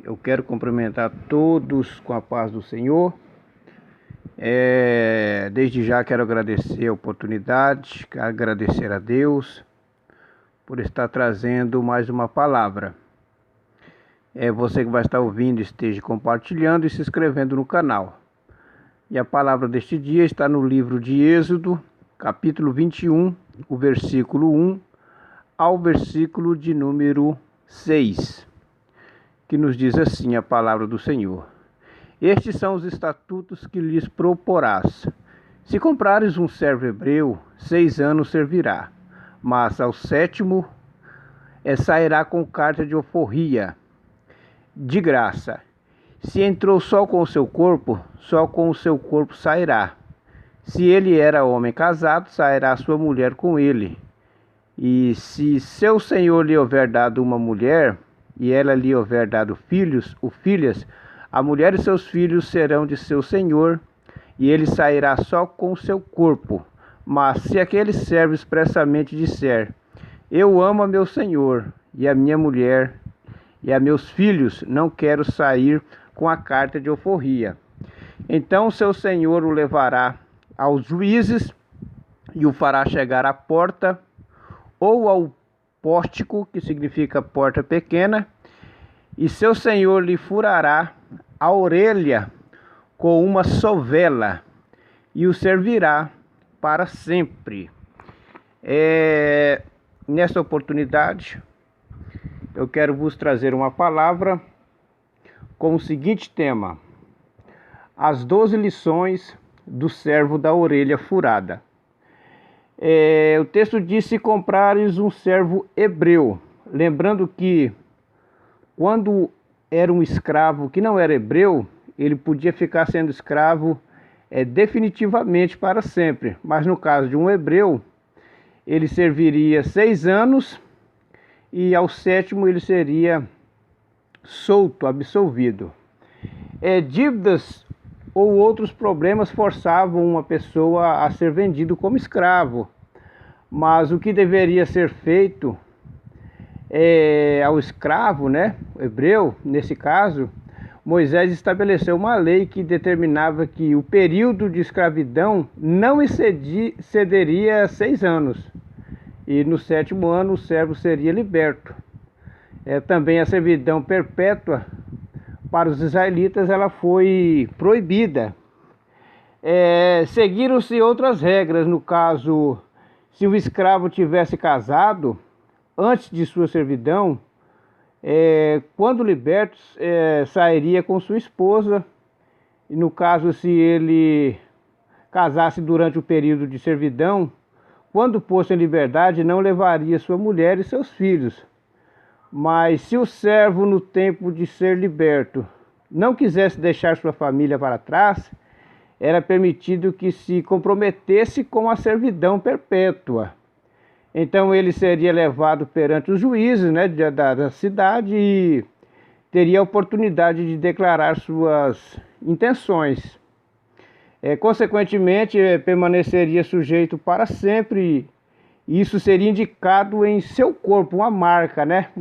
Eu quero cumprimentar todos com a paz do Senhor. Desde já quero agradecer a oportunidade, agradecer a Deus por estar trazendo mais uma palavra. Você que vai estar ouvindo, esteja compartilhando e se inscrevendo no canal. E a palavra deste dia está no livro de Êxodo, capítulo 21, o versículo 1 ao versículo de número 6, que nos diz assim a palavra do Senhor: Estes são os estatutos que lhes proporás. Se comprares um servo hebreu, 6 anos servirá, mas ao 7º sairá com carta de alforria, de graça. Se entrou só com o seu corpo, só com o seu corpo sairá. Se ele era homem casado, sairá sua mulher com ele. E se seu senhor lhe houver dado uma mulher, e ela lhe houver dado filhos ou filhas, a mulher e seus filhos serão de seu senhor, e ele sairá só com o seu corpo. Mas se aquele servo expressamente disser: Eu amo a meu senhor, e a minha mulher, e a meus filhos, não quero sair com a carta de alforria, então seu senhor o levará aos juízes, e o fará chegar à porta, ou ao pórtico, que significa porta pequena, e seu senhor lhe furará a orelha com uma sovela, e o servirá para sempre. Nesta oportunidade, eu quero vos trazer uma palavra com o seguinte tema: as 12 lições do servo da orelha furada. O texto diz: se comprares um servo hebreu. Lembrando que quando era um escravo que não era hebreu, ele podia ficar sendo escravo definitivamente para sempre. Mas no caso de um hebreu, ele serviria 6 anos e ao 7º ele seria solto, absolvido. Dívidas ou outros problemas forçavam uma pessoa a ser vendido como escravo. Mas o que deveria ser feito ao escravo, hebreu, nesse caso, Moisés estabeleceu uma lei que determinava que o período de escravidão não excederia 6 anos. E no 7º ano o servo seria liberto. Também a servidão perpétua para os israelitas ela foi proibida. Seguiram-se outras regras. No caso, se o escravo tivesse casado antes de sua servidão, quando liberto, sairia com sua esposa. E no caso, se ele casasse durante o período de servidão, quando posto em liberdade, não levaria sua mulher e seus filhos. Mas se o servo, no tempo de ser liberto, não quisesse deixar sua família para trás, era permitido que se comprometesse com a servidão perpétua. Então ele seria levado perante os juízes da cidade e teria a oportunidade de declarar suas intenções. Consequentemente, permaneceria sujeito para sempre. Isso seria indicado em seu corpo, uma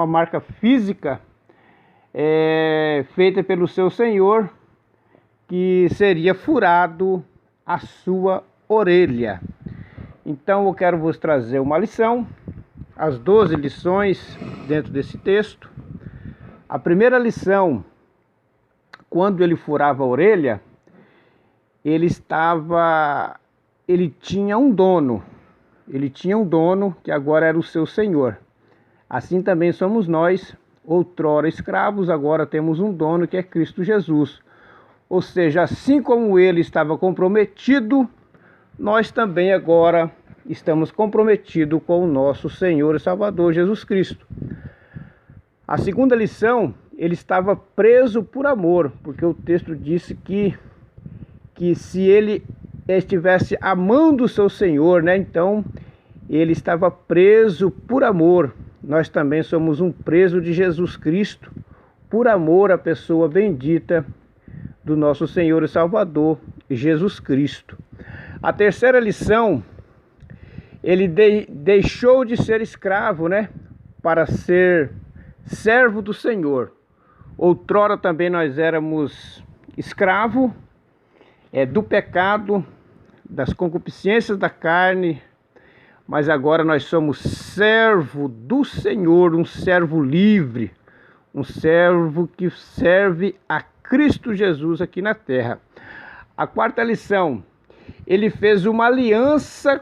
marca física feita pelo seu senhor, que seria furado a sua orelha. Então eu quero vos trazer uma lição, as 12 lições dentro desse texto. A primeira lição: quando ele furava a orelha, ele tinha um dono. Ele tinha um dono que agora era o seu senhor. Assim também somos nós, outrora escravos, agora temos um dono que é Cristo Jesus. Ou seja, assim como ele estava comprometido, nós também agora estamos comprometidos com o nosso Senhor e Salvador Jesus Cristo. A segunda lição: ele estava preso por amor, porque o texto disse que se ele estivesse amando o seu Senhor, então ele estava preso por amor. Nós também somos um preso de Jesus Cristo, por amor à pessoa bendita do nosso Senhor e Salvador, Jesus Cristo. A terceira lição: ele deixou de ser escravo, para ser servo do Senhor. Outrora também nós éramos escravos do pecado, das concupiscências da carne, mas agora nós somos servo do Senhor, um servo livre, um servo que serve a Cristo Jesus aqui na terra. A quarta lição, ele fez uma aliança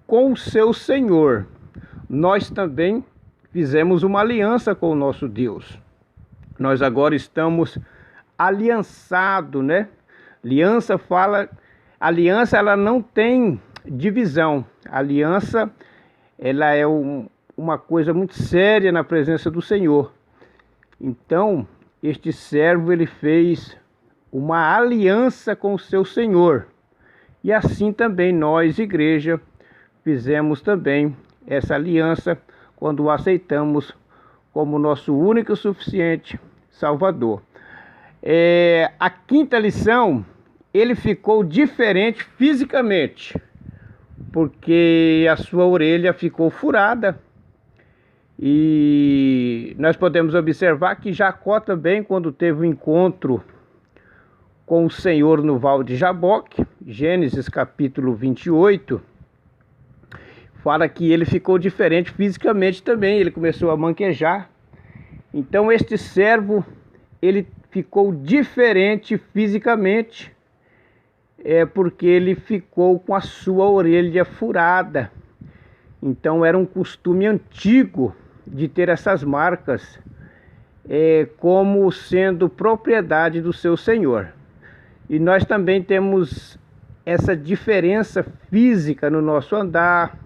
com o seu Senhor. Nós também fizemos uma aliança com o nosso Deus. Nós agora estamos aliançados, né? Aliança ela não tem divisão. A aliança ela é uma coisa muito séria na presença do Senhor. Então, este servo ele fez uma aliança com o seu Senhor. E assim também nós, igreja, fizemos também essa aliança quando o aceitamos como nosso único e suficiente Salvador. A quinta lição, ele ficou diferente fisicamente, porque a sua orelha ficou furada. E nós podemos observar que Jacó também, quando teve um encontro com o Senhor no Val de Jaboque, Gênesis capítulo 28, fala que ele ficou diferente fisicamente também, ele começou a manquejar. Então este servo, ele ficou diferente fisicamente, porque ele ficou com a sua orelha furada. Então era um costume antigo de ter essas marcas como sendo propriedade do seu Senhor. E nós também temos essa diferença física no nosso andar,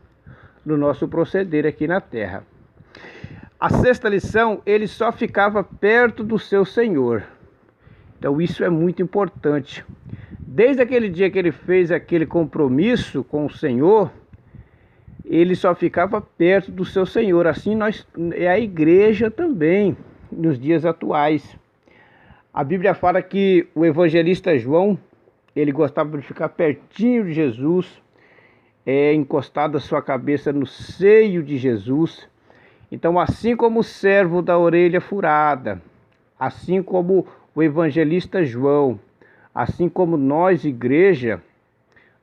no nosso proceder aqui na terra. A sexta lição, ele só ficava perto do seu Senhor. Então isso é muito importante. Desde aquele dia que ele fez aquele compromisso com o Senhor, ele só ficava perto do seu Senhor. Assim é a igreja também, nos dias atuais. A Bíblia fala que o evangelista João, ele gostava de ficar pertinho de Jesus, encostado a sua cabeça no seio de Jesus. Então, assim como o servo da orelha furada, assim como o evangelista João, assim como nós, igreja,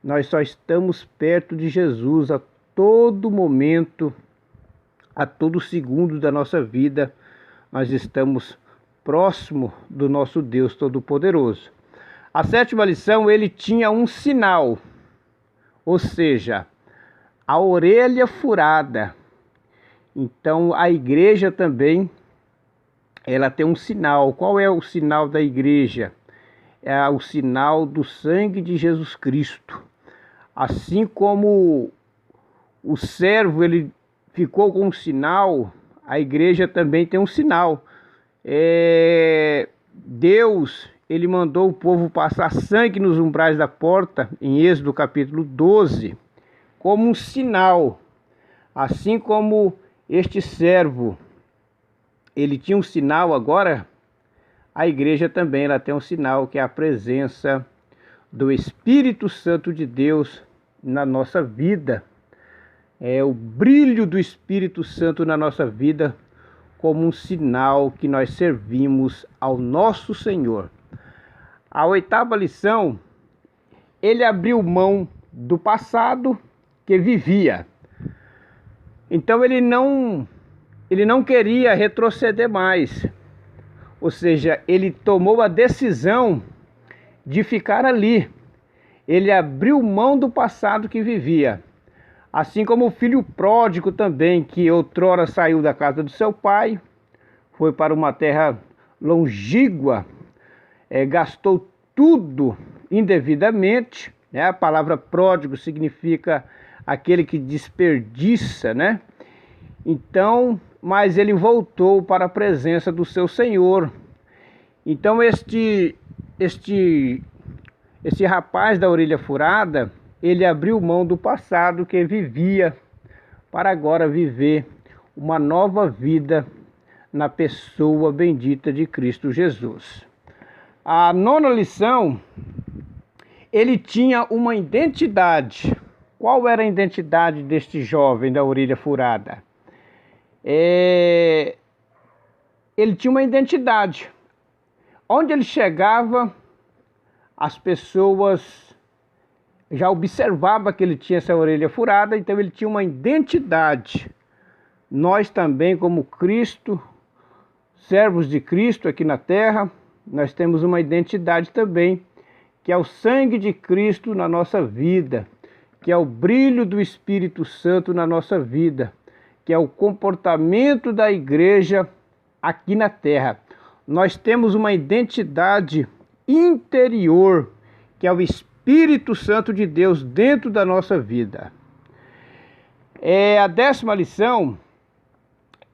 nós só estamos perto de Jesus a todo momento, a todo segundo da nossa vida, nós estamos próximo do nosso Deus Todo-Poderoso. A sétima lição, ele tinha um sinal, ou seja, a orelha furada. Então a igreja também, ela tem um sinal. Qual é o sinal da igreja? É o sinal do sangue de Jesus Cristo. Assim como o servo ele ficou com um sinal, a igreja também tem um sinal. Deus ele mandou o povo passar sangue nos umbrais da porta, em Êxodo capítulo 12, como um sinal. Assim como este servo ele tinha um sinal, agora a igreja também ela tem um sinal, que é a presença do Espírito Santo de Deus na nossa vida. É o brilho do Espírito Santo na nossa vida como um sinal que nós servimos ao nosso Senhor. A oitava lição, ele abriu mão do passado que vivia. Então ele não queria retroceder mais. Ou seja, ele tomou a decisão de ficar ali. Ele abriu mão do passado que vivia. Assim como o filho pródigo também, que outrora saiu da casa do seu pai, foi para uma terra longínqua, gastou tudo indevidamente, né? A palavra pródigo significa aquele que desperdiça, né? Então, mas ele voltou para a presença do seu Senhor. Então este rapaz da orelha furada, ele abriu mão do passado que vivia para agora viver uma nova vida na pessoa bendita de Cristo Jesus. A nona lição, ele tinha uma identidade. Qual era a identidade deste jovem da orelha furada? Ele tinha uma identidade. Onde ele chegava, as pessoas já observavam que ele tinha essa orelha furada, então ele tinha uma identidade. Nós também, como Cristo, servos de Cristo aqui na terra, nós temos uma identidade também, que é o sangue de Cristo na nossa vida, que é o brilho do Espírito Santo na nossa vida, que é o comportamento da igreja aqui na terra. Nós temos uma identidade interior, que é o Espírito Santo de Deus dentro da nossa vida. A 10ª lição,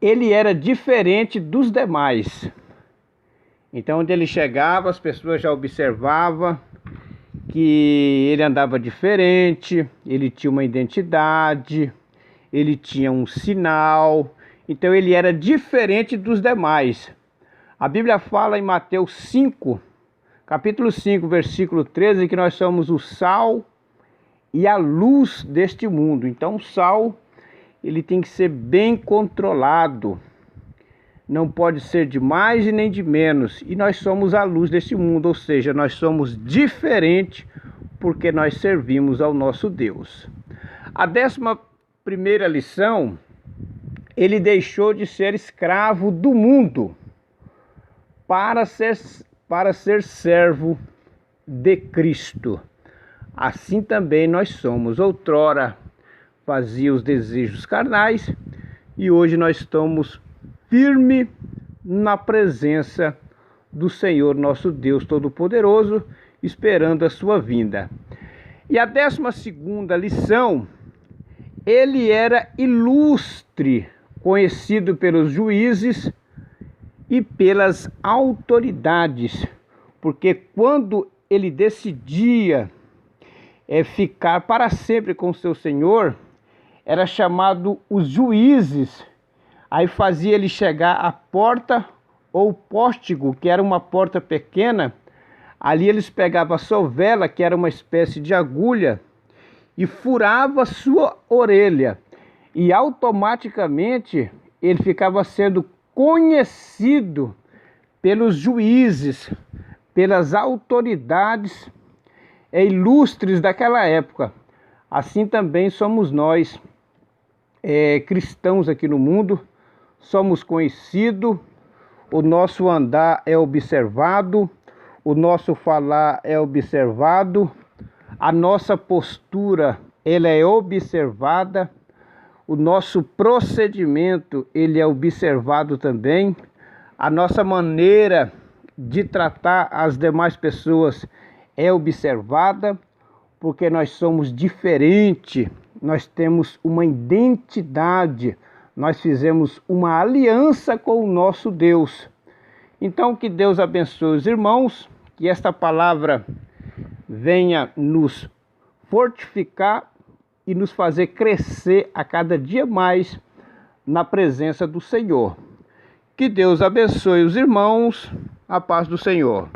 ele era diferente dos demais. Então, onde ele chegava, as pessoas já observavam que ele andava diferente, ele tinha uma identidade, ele tinha um sinal, então ele era diferente dos demais. A Bíblia fala em Mateus 5, capítulo 5, versículo 13, que nós somos o sal e a luz deste mundo. Então o sal, ele tem que ser bem controlado, não pode ser de mais e nem de menos. E nós somos a luz deste mundo, ou seja, nós somos diferentes porque nós servimos ao nosso Deus. A 11ª lição, ele deixou de ser escravo do mundo para ser servo de Cristo. Assim também nós somos. Outrora fazia os desejos carnais e hoje nós estamos firme na presença do Senhor nosso Deus Todo-Poderoso, esperando a sua vinda. E a 12ª lição, ele era ilustre, conhecido pelos juízes e pelas autoridades, porque quando ele decidia ficar para sempre com seu Senhor, era chamado os juízes. Aí fazia ele chegar à porta ou pórtico, que era uma porta pequena. Ali eles pegavam a sovela, que era uma espécie de agulha, e furava sua orelha. E automaticamente ele ficava sendo conhecido pelos juízes, pelas autoridades ilustres daquela época. Assim também somos nós, cristãos aqui no mundo. Somos conhecidos, o nosso andar é observado, o nosso falar é observado, a nossa postura ela é observada, o nosso procedimento ele é observado também, a nossa maneira de tratar as demais pessoas é observada, porque nós somos diferentes, nós temos uma identidade, nós fizemos uma aliança com o nosso Deus. Então que Deus abençoe os irmãos, que esta palavra venha nos fortificar e nos fazer crescer a cada dia mais na presença do Senhor. Que Deus abençoe os irmãos, a paz do Senhor.